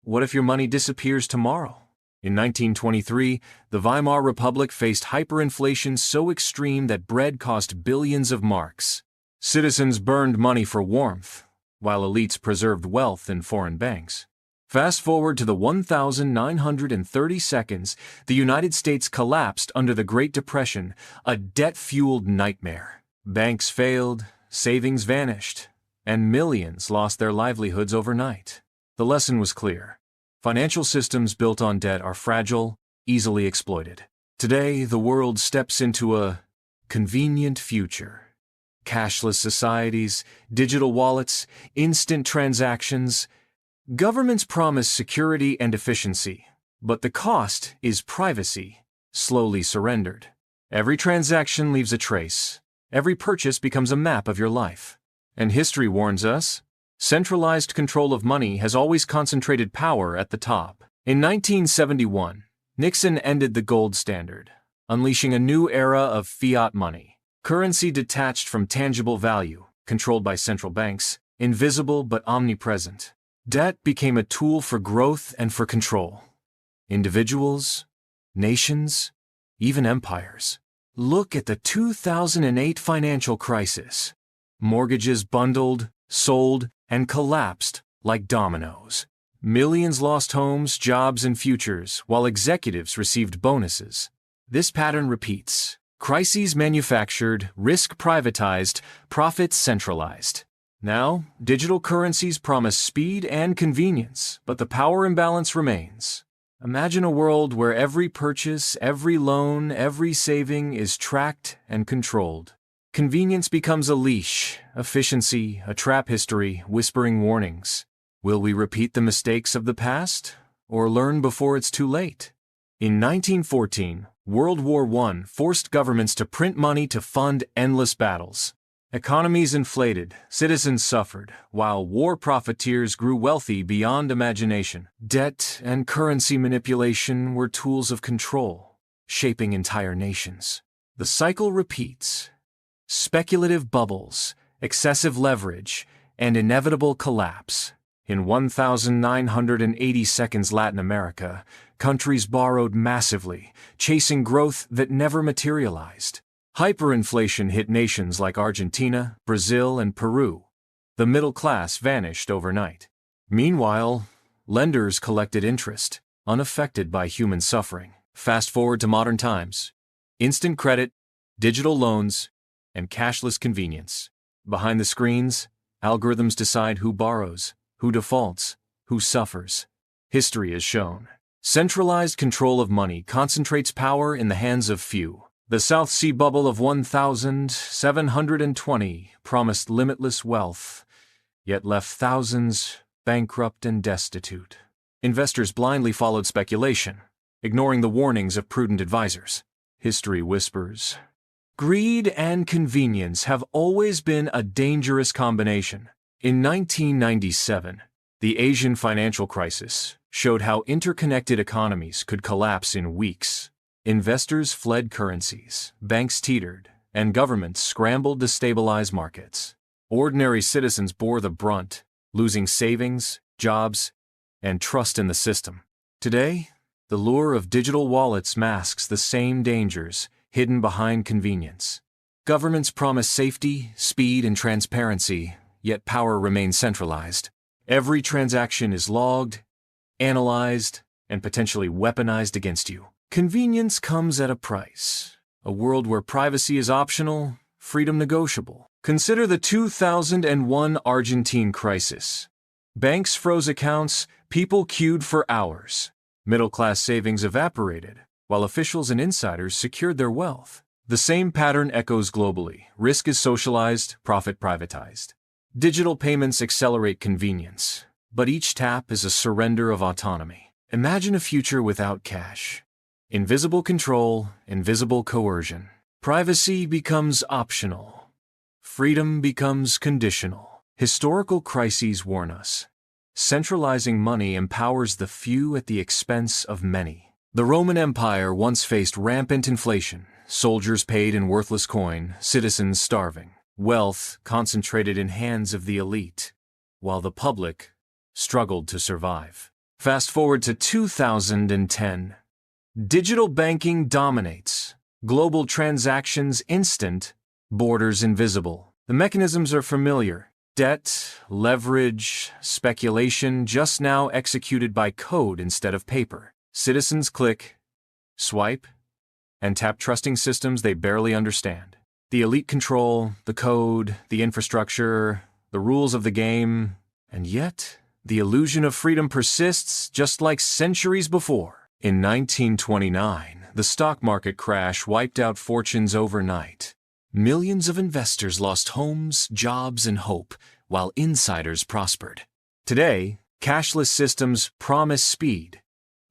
What if your money disappears tomorrow? In 1923, the Weimar Republic faced hyperinflation so extreme that bread cost billions of marks. Citizens burned money for warmth, while elites preserved wealth in foreign banks. Fast forward to the 1930 seconds, the United States collapsed under the Great Depression, a debt-fueled nightmare. Banks failed, savings vanished, and millions lost their livelihoods overnight. The lesson was clear. Financial systems built on debt are fragile, easily exploited. Today, the world steps into a convenient future. Cashless societies, digital wallets, instant transactions. Governments promise security and efficiency, but the cost is privacy, slowly surrendered. Every transaction leaves a trace. Every purchase becomes a map of your life. And history warns us, centralized control of money has always concentrated power at the top. In 1971, Nixon ended the gold standard, unleashing a new era of fiat money. Currency detached from tangible value, controlled by central banks, invisible but omnipresent. Debt became a tool for growth and for control. Individuals, nations, even empires. Look at the 2008 financial crisis. Mortgages bundled, sold, and collapsed like dominoes. Millions lost homes, jobs, and futures, while executives received bonuses. This pattern repeats. Crises manufactured, risk privatized, profits centralized. Now, digital currencies promise speed and convenience, but the power imbalance remains. Imagine a world where every purchase, every loan, every saving is tracked and controlled. Convenience becomes a leash, efficiency, a trap history, whispering warnings. Will we repeat the mistakes of the past, or learn before it's too late? In 1914, World War I forced governments to print money to fund endless battles. Economies inflated, citizens suffered, while war profiteers grew wealthy beyond imagination. Debt and currency manipulation were tools of control, shaping entire nations. The cycle repeats. Speculative bubbles, excessive leverage, and inevitable collapse. In 1980 seconds Latin America, countries borrowed massively, chasing growth that never materialized. Hyperinflation hit nations like Argentina, Brazil, and Peru. The middle class vanished overnight. Meanwhile, lenders collected interest, unaffected by human suffering. Fast forward to modern times. Instant credit, digital loans, and cashless convenience. Behind the screens, algorithms decide who borrows, who defaults, who suffers. History has shown. Centralized control of money concentrates power in the hands of few. The South Sea bubble of 1720 promised limitless wealth, yet left thousands bankrupt and destitute. Investors blindly followed speculation, ignoring the warnings of prudent advisors. History whispers. Greed and convenience have always been a dangerous combination. In 1997, the Asian financial crisis showed how interconnected economies could collapse in weeks. Investors fled currencies, banks teetered, and governments scrambled to stabilize markets. Ordinary citizens bore the brunt, losing savings, jobs, and trust in the system. Today, the lure of digital wallets masks the same dangers hidden behind convenience. Governments promise safety, speed, and transparency, yet power remains centralized. Every transaction is logged, analyzed, and potentially weaponized against you. Convenience comes at a price. A world where privacy is optional, freedom negotiable. Consider the 2001 Argentine crisis. Banks froze accounts, people queued for hours. Middle-class savings evaporated, while officials and insiders secured their wealth. The same pattern echoes globally. Risk is socialized, profit privatized. Digital payments accelerate convenience, but each tap is a surrender of autonomy. Imagine a future without cash. Invisible control, invisible coercion. Privacy becomes optional. Freedom becomes conditional. Historical crises warn us. Centralizing money empowers the few at the expense of many. The Roman Empire once faced rampant inflation, soldiers paid in worthless coin, citizens starving. Wealth concentrated in hands of the elite, while the public struggled to survive. Fast forward to 2010. Digital banking dominates. Global transactions instant, borders invisible. The mechanisms are familiar. Debt, leverage, speculation, just now executed by code instead of paper. Citizens click, swipe, and tap trusting systems they barely understand. The elite control the code, the infrastructure, the rules of the game, and yet the illusion of freedom persists just like centuries before. In 1929, the stock market crash wiped out fortunes overnight. Millions of investors lost homes, jobs, and hope, while insiders prospered. Today, cashless systems promise speed,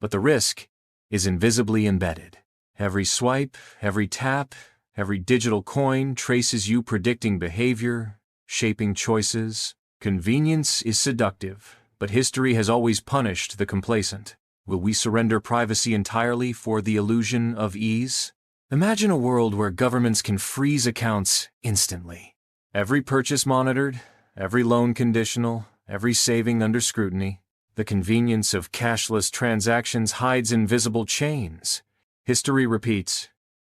but the risk is invisibly embedded. Every swipe, every tap, every digital coin traces you, predicting behavior, shaping choices. Convenience is seductive, but history has always punished the complacent. Will we surrender privacy entirely for the illusion of ease? Imagine a world where governments can freeze accounts instantly. Every purchase monitored, every loan conditional, every saving under scrutiny. The convenience of cashless transactions hides invisible chains. History repeats.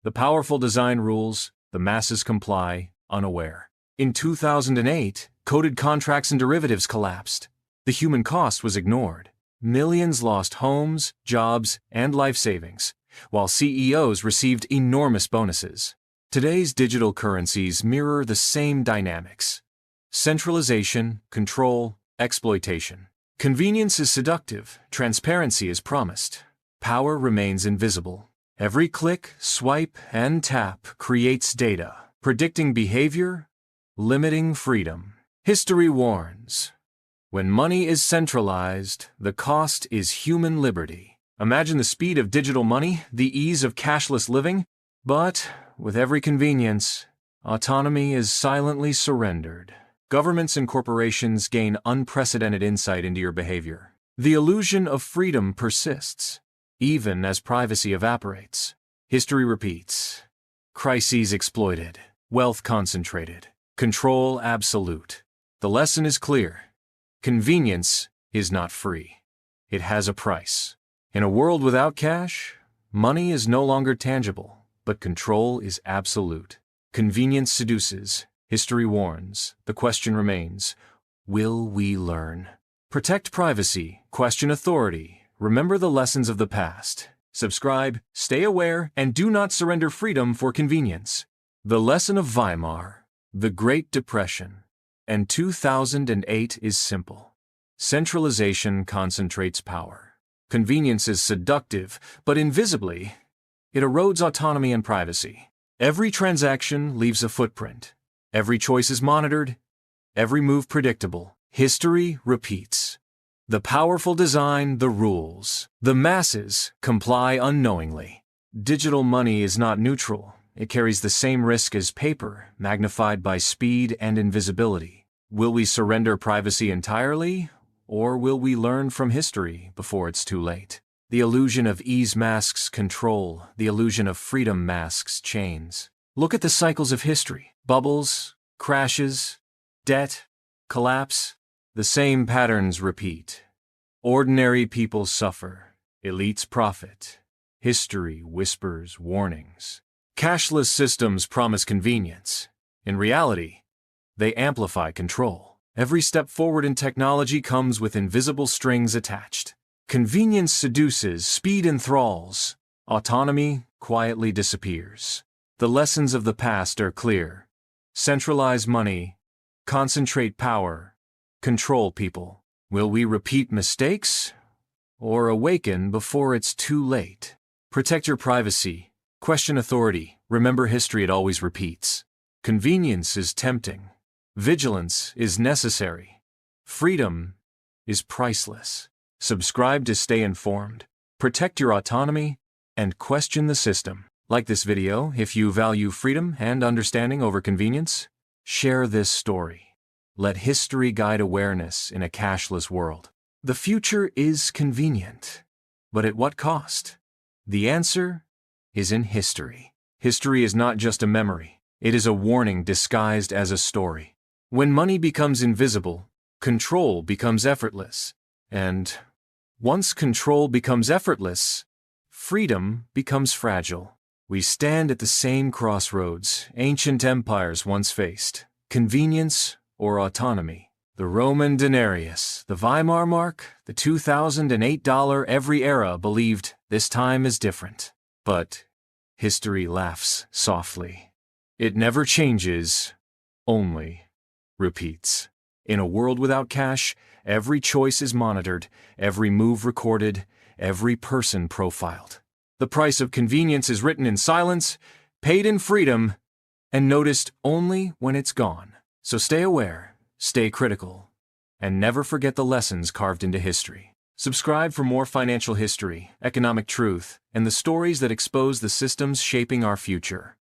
The powerful design rules, the masses comply, unaware. In 2008, coded contracts and derivatives collapsed. The human cost was ignored. Millions lost homes, jobs, and life savings, while CEOs received enormous bonuses. Today's digital currencies mirror the same dynamics. Centralization, control, exploitation. Convenience is seductive, transparency is promised. Power remains invisible. Every click, swipe, and tap creates data, predicting behavior, limiting freedom. History warns. When money is centralized, the cost is human liberty. Imagine the speed of digital money, the ease of cashless living, but with every convenience, autonomy is silently surrendered. Governments and corporations gain unprecedented insight into your behavior. The illusion of freedom persists, even as privacy evaporates. History repeats. Crises exploited, wealth concentrated, control absolute. The lesson is clear. Convenience is not free. It has a price. In a world without cash, money is no longer tangible, but control is absolute. Convenience seduces. History warns. The question remains, will we learn? Protect privacy, question authority, remember the lessons of the past. Subscribe, stay aware, and do not surrender freedom for convenience. The lesson of Weimar, the Great Depression, and 2008 is simple. Centralization concentrates power. Convenience is seductive, but invisibly, it erodes autonomy and privacy. Every transaction leaves a footprint. Every choice is monitored. Every move predictable. History repeats. The powerful design the rules. The masses comply unknowingly. Digital money is not neutral. It carries the same risk as paper, magnified by speed and invisibility. Will we surrender privacy entirely, or will we learn from history before it's too late? The illusion of ease masks control. The illusion of freedom masks chains. Look at the cycles of history. Bubbles, crashes, debt, collapse. The same patterns repeat. Ordinary people suffer. Elites profit. History whispers warnings. Cashless systems promise convenience. In reality, they amplify control. Every step forward in technology comes with invisible strings attached. Convenience seduces, speed enthralls. Autonomy quietly disappears. The lessons of the past are clear. Centralize money, concentrate power, control people. Will we repeat mistakes or awaken before it's too late? Protect your privacy. Question authority. Remember history, it always repeats. Convenience is tempting. Vigilance is necessary. Freedom is priceless. Subscribe to stay informed. Protect your autonomy and question the system. Like this video if you value freedom and understanding over convenience. Share this story. Let history guide awareness in a cashless world. The future is convenient, but at what cost? The answer is in history. History is not just a memory. It is a warning disguised as a story. When money becomes invisible, control becomes effortless. And Once control becomes effortless, freedom becomes fragile. We stand at the same crossroads ancient empires once faced: convenience or autonomy. The Roman denarius, the Weimar mark, the $2008, every era believed this time is different. But history laughs softly. It never changes, only repeats. In a world without cash, every choice is monitored, every move recorded, every person profiled. The price of convenience is written in silence, paid in freedom, and noticed only when it's gone. So stay aware, stay critical, and never forget the lessons carved into history. Subscribe for more financial history, economic truth, and the stories that expose the systems shaping our future.